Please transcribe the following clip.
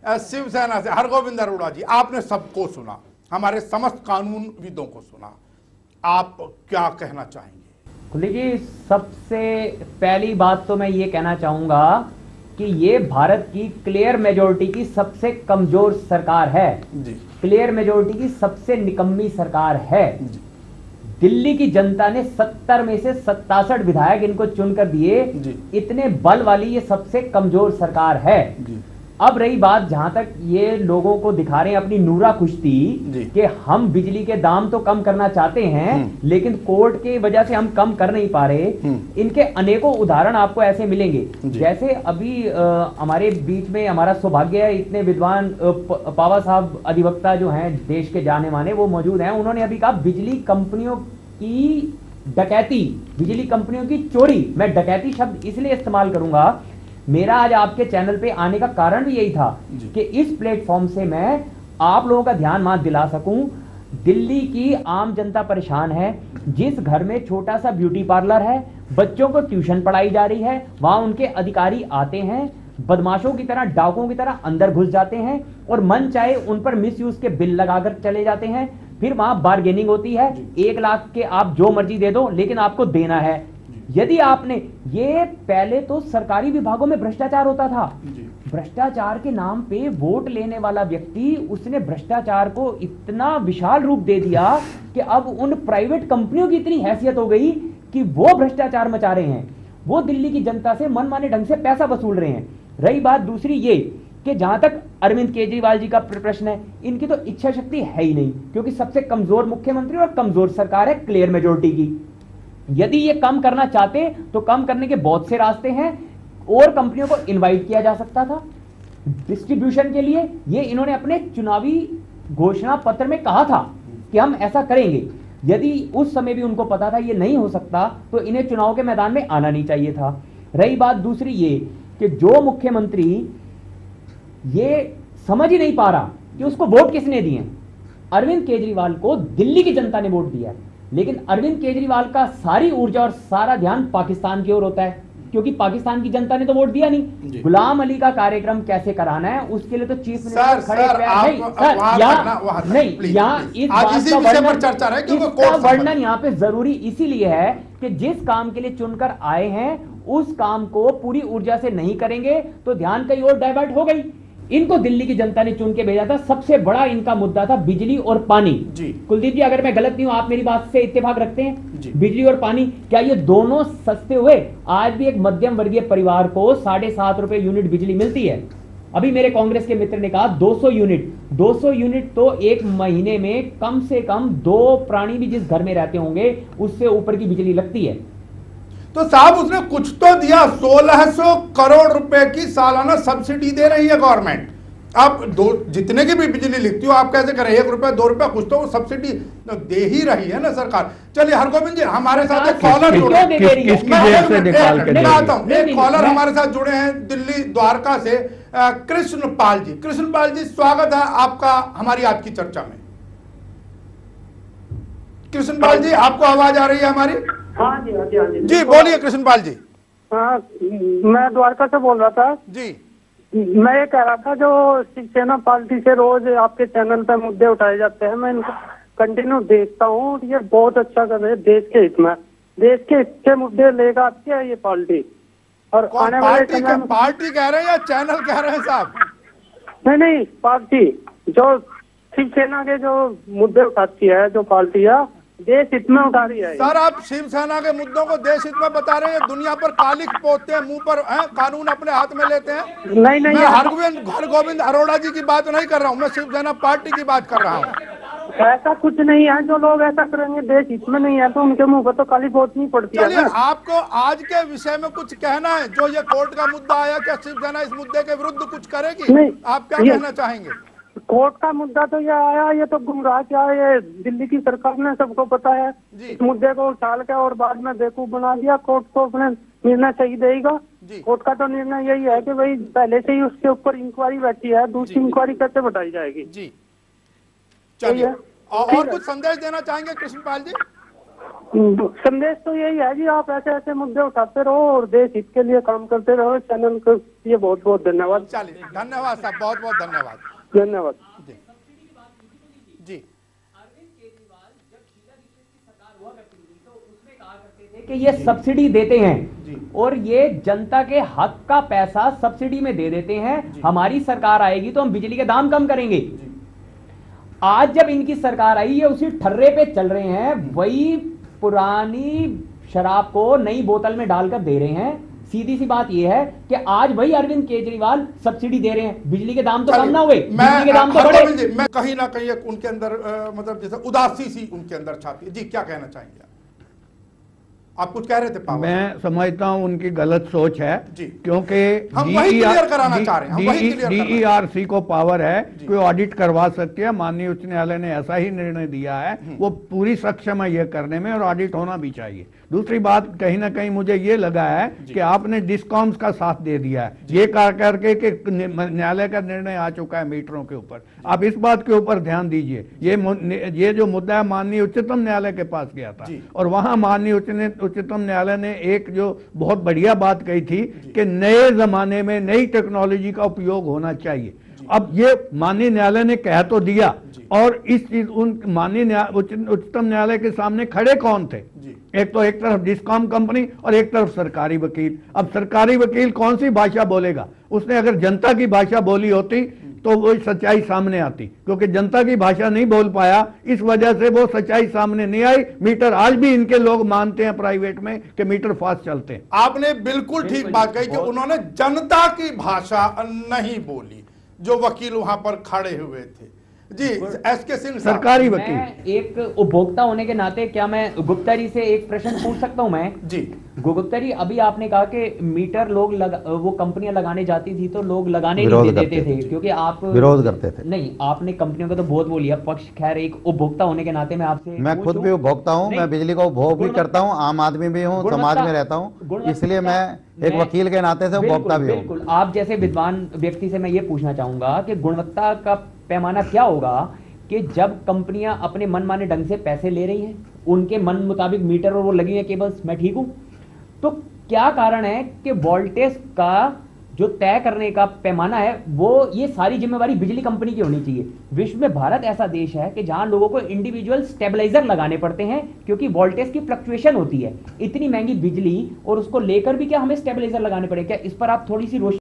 शिवसेना से हरगोविंद अरोड़ा जी, आपने सबको सुना, हमारे समस्त कानूनविदों को सुना, आप क्या कहना चाहेंगे? देखिए, सबसे पहली बात तो मैं ये कहना चाहूंगा कि ये भारत की क्लियर मेजोरिटी की सबसे कमजोर सरकार है जी। क्लियर मेजोरिटी की सबसे निकम्मी सरकार है जी। दिल्ली की जनता ने 70 में से 67 विधायक इनको चुनकर दिए, इतने बल वाली ये सबसे कमजोर सरकार है जी। अब रही बात, जहां तक ये लोगों को दिखा रहे हैं अपनी नूरा कुश्ती कि हम बिजली के दाम तो कम करना चाहते हैं लेकिन कोर्ट की वजह से हम कम कर नहीं पा रहे, इनके अनेकों उदाहरण आपको ऐसे मिलेंगे। जैसे अभी हमारे बीच में हमारा सौभाग्य है, इतने विद्वान पावा साहब अधिवक्ता जो हैं देश के जाने माने, वो मौजूद हैं। उन्होंने अभी कहा बिजली कंपनियों की डकैती, बिजली कंपनियों की चोरी, मैं डकैती शब्द इसलिए इस्तेमाल करूंगा, मेरा आज आपके चैनल पे आने का कारण भी यही था कि इस प्लेटफॉर्म से मैं आप लोगों का ध्यान मान दिला सकूं। दिल्ली की आम जनता परेशान है, जिस घर में छोटा सा ब्यूटी पार्लर है, बच्चों को ट्यूशन पढ़ाई जा रही है, वहां उनके अधिकारी आते हैं, बदमाशों की तरह, डाकुओं की तरह अंदर घुस जाते हैं और मन चाहे उन पर मिसयूज के बिल लगाकर चले जाते हैं। फिर वहां बार्गेनिंग होती है, 1 लाख के आप जो मर्जी दे दो लेकिन आपको देना है। यदि आपने ये, पहले तो सरकारी विभागों में भ्रष्टाचार होता था, भ्रष्टाचार के नाम पे वोट लेने वाला व्यक्ति, उसने भ्रष्टाचार को इतना विशाल रूप दे दिया कि अब उन प्राइवेट कंपनियों की इतनी हैसियत हो गई कि वो भ्रष्टाचार मचा रहे हैं, वो दिल्ली की जनता से मनमाने ढंग से पैसा वसूल रहे हैं। रही बात दूसरी ये कि जहां तक अरविंद केजरीवाल जी का प्रश्न है, इनकी तो इच्छा शक्ति है ही नहीं, क्योंकि सबसे कमजोर मुख्यमंत्री और कमजोर सरकार है क्लियर मेजोरिटी की। यदि ये कम करना चाहते तो कम करने के बहुत से रास्ते हैं, और कंपनियों को इनवाइट किया जा सकता था डिस्ट्रीब्यूशन के लिए। ये इन्होंने अपने चुनावी घोषणा पत्र में कहा था कि हम ऐसा करेंगे। यदि उस समय भी उनको पता था ये नहीं हो सकता तो इन्हें चुनाव के मैदान में आना नहीं चाहिए था। रही बात दूसरी ये कि जो मुख्यमंत्री ये समझ ही नहीं पा रहा कि उसको वोट किसने दिए। अरविंद केजरीवाल को दिल्ली की जनता ने वोट दिया, लेकिन अरविंद केजरीवाल का सारी ऊर्जा और सारा ध्यान पाकिस्तान की ओर होता है, क्योंकि पाकिस्तान की जनता ने तो वोट दिया नहीं। गुलाम अली का कार्यक्रम कैसे कराना है उसके लिए तो चीफ मिनिस्टर खड़े इसका वर्णन यहाँ पे जरूरी इसीलिए है कि जिस काम के लिए चुनकर आए हैं उस काम को पूरी ऊर्जा से नहीं करेंगे तो ध्यान कहीं और डाइवर्ट हो गई। इनको दिल्ली की जनता ने चुन के भेजा था, सबसे बड़ा इनका मुद्दा था बिजली और पानी जी। कुलदीप जी, अगर मैं गलत नहीं हूं, आप मेरी बात से इत्तेफाक रखते हैं जी। बिजली और पानी, क्या ये दोनों सस्ते हुए? आज भी एक मध्यम वर्गीय परिवार को 7.5 रुपए यूनिट बिजली मिलती है। अभी मेरे कांग्रेस के मित्र ने कहा 200 यूनिट तो एक महीने में कम से कम 2 प्राणी भी जिस घर में रहते होंगे उससे ऊपर की बिजली लगती है। तो साहब उसने कुछ तो दिया, 1600 करोड़ रुपए की सालाना सब्सिडी दे रही है गवर्नमेंट। अब जितने की भी बिजली लिखती हो आप कैसे करें, 1 रुपया 2 रुपया कुछ तो वो सब्सिडी दे ही रही है ना सरकार। चलिए हरगोविंद जी हमारे साथ एक कॉलर जुड़े, एक कॉलर हमारे साथ जुड़े हैं दिल्ली द्वारका से, कृष्णपाल जी। कृष्णपाल जी, स्वागत है आपका हमारी आज की चर्चा में। कृष्णपाल जी, आपको आवाज आ रही है हमारी? हाँ जी, हाँ जी, हाँ जी, जी बोलिए कृष्णपाल जी। हाँ, मैं द्वारका से बोल रहा था जी। मैं ये कह रहा था, जो शिवसेना पार्टी से रोज आपके चैनल पे मुद्दे उठाए जाते हैं, मैं इनको कंटिन्यू देखता हूँ। ये बहुत अच्छा कर रहे हैं देश के हित में, देश के हित के मुद्दे लेकर आती है ये पार्टी। और आने वाले समय में पार्टी कह रहे हैं या चैनल कह रहे हैं साहब? नहीं, पार्टी जो शिवसेना के जो मुद्दे उठाती है, जो पार्टी है देश हित में उठा रही है। सर, आप शिवसेना के मुद्दों को देश हित में बता रहे हैं, दुनिया पर कालिक पोतते हैं, मुंह पर कानून अपने हाथ में लेते हैं। नहीं, मैं हरगोविंद अरोड़ा जी की बात नहीं कर रहा हूं, मैं शिवसेना पार्टी की बात कर रहा हूं। ऐसा कुछ नहीं है, जो लोग ऐसा करेंगे देश हित में नहीं है तो उनके मुंह पर तो काली पोतनी पड़ती है। चलिए, आपको आज के विषय में कुछ कहना है? जो ये कोर्ट का मुद्दा आया, क्या शिवसेना इस मुद्दे के विरुद्ध कुछ करेगी? नहीं, आप क्या कहना चाहेंगे? कोर्ट का मुद्दा तो ये आया, ये तो गुमराह क्या है, ये दिल्ली की सरकार ने सबको पता है। इस मुद्दे को उछाल के और बाद में बेवकूफ बना दिया। कोर्ट को अपने निर्णय सही देगा। कोर्ट का तो निर्णय यही है कि भाई पहले से ही उसके ऊपर इंक्वायरी बैठी है, दूसरी इंक्वायरी कैसे बताई जाएगी जी। चलिए, और कुछ संदेश देना चाहेंगे कृष्णपाल जी? संदेश तो यही है जी, आप ऐसे ऐसे मुद्दे उठाते रहो और देश हित के लिए काम करते रहो। चैनल को ये बहुत बहुत धन्यवाद। चलिए, धन्यवाद साहब, बहुत बहुत धन्यवाद। धन्यवाद जी जी। कि ये सब्सिडी देते हैं और ये जनता के हक का पैसा सब्सिडी में दे देते हैं। हमारी सरकार आएगी तो हम बिजली के दाम कम करेंगे। आज जब इनकी सरकार आई है उसी ठर्रे पे चल रहे हैं, वही पुरानी शराब को नई बोतल में डालकर दे रहे हैं। सीधी सी बात यह है कि आज वही अरविंद केजरीवाल सब्सिडी दे रहे हैं, बिजली के दाम तो कम ना हुए, बिजली के दाम तो बढ़े। मैं कहीं ना कहीं उनके अंदर मतलब जैसे उदासी सी उनके अंदर छाती है। जी, क्या कहना चाहेंगे आप कुछ कह रहे थे पावर? मैं समझता हूं उनकी गलत सोच है, क्योंकि DERC को पावर है कि ऑडिट करवा सकती है। माननीय उच्च न्यायालय ने ऐसा ही निर्णय दिया है, वो पूरी सक्षम है ये करने में और ऑडिट होना भी चाहिए। दूसरी बात, कहीं ना कहीं मुझे ये लगा है कि आपने डिस्कॉम्स का साथ दे दिया है, ये कह करके कि न्यायालय का निर्णय आ चुका है मीटरों के ऊपर। आप इस बात के ऊपर ध्यान दीजिए, ये जो मुद्दा है माननीय उच्चतम न्यायालय के पास गया था और वहां माननीय उच्चतम न्यायालय ने एक जो बहुत बढ़िया बात कही थी कि नए जमाने में नई टेक्नोलॉजी का उपयोग होना चाहिए। अब ये माननीय न्यायालय ने कह तो दिया, और इस चीज उन माननीय उच्चतम न्यायालय के सामने खड़े कौन थे? एक तरफ डिस्कॉम कंपनी और एक तरफ सरकारी वकील। अब सरकारी वकील कौन सी भाषा बोलेगा? उसने अगर जनता की भाषा बोली होती तो वो सच्चाई सामने आती, क्योंकि जनता की भाषा नहीं बोल पाया, इस वजह से वो सच्चाई सामने नहीं आई। मीटर आज भी इनके लोग मानते हैं प्राइवेट में कि मीटर फास्ट चलते हैं। आपने बिल्कुल ठीक बात कही कि उन्होंने जनता की भाषा नहीं बोली, जो वकील वहां पर खड़े हुए थे। जी, एसके सिंह सरकारी वकील। एक उपभोक्ता होने के नाते क्या मैं गुप्ता जी से एक प्रश्न पूछ सकता हूं? मैं जी गुप्ता जी, अभी आपने कहा कि मीटर लोग वो कंपनियां लगाने जाती थी तो लोग लगाने नहीं देते थे क्योंकि आप विरोध करते थे। नहीं, आपने कंपनियों का तो बहुत वो लिया पक्ष। खैर, एक उपभोक्ता होने के नाते मैं आपसे, मैं खुद भी उपभोक्ता हूँ, मैं बिजली का उपभोग भी करता हूँ, आम आदमी भी हूँ, समाज में रहता हूँ, इसलिए मैं एक वकील के नाते से उपभोक्ता भी हूँ। बिल्कुल, आप जैसे विद्वान व्यक्ति से मैं ये पूछना चाहूंगा कि गुणवत्ता का पैमाना क्या होगा कि जब कंपनियां अपने मनमाने ढंग से पैसे ले रही हैं, उनके मन मुताबिक मीटर और वो लगी है केबल्स, मैं ठीक हूं, तो क्या कारण है कि वोल्टेज का जो तय करने का पैमाना है वो ये सारी जिम्मेवारी बिजली कंपनी की होनी चाहिए? विश्व में भारत ऐसा देश है कि जहां लोगों को इंडिविजुअल स्टेबलाइजर लगाने पड़ते हैं क्योंकि वोल्टेज की फ्लक्चुएशन होती है। इतनी महंगी बिजली और उसको लेकर भी क्या हमें स्टेबलाइजर लगाने पड़े? क्या इस पर आप थोड़ी सी रोशनी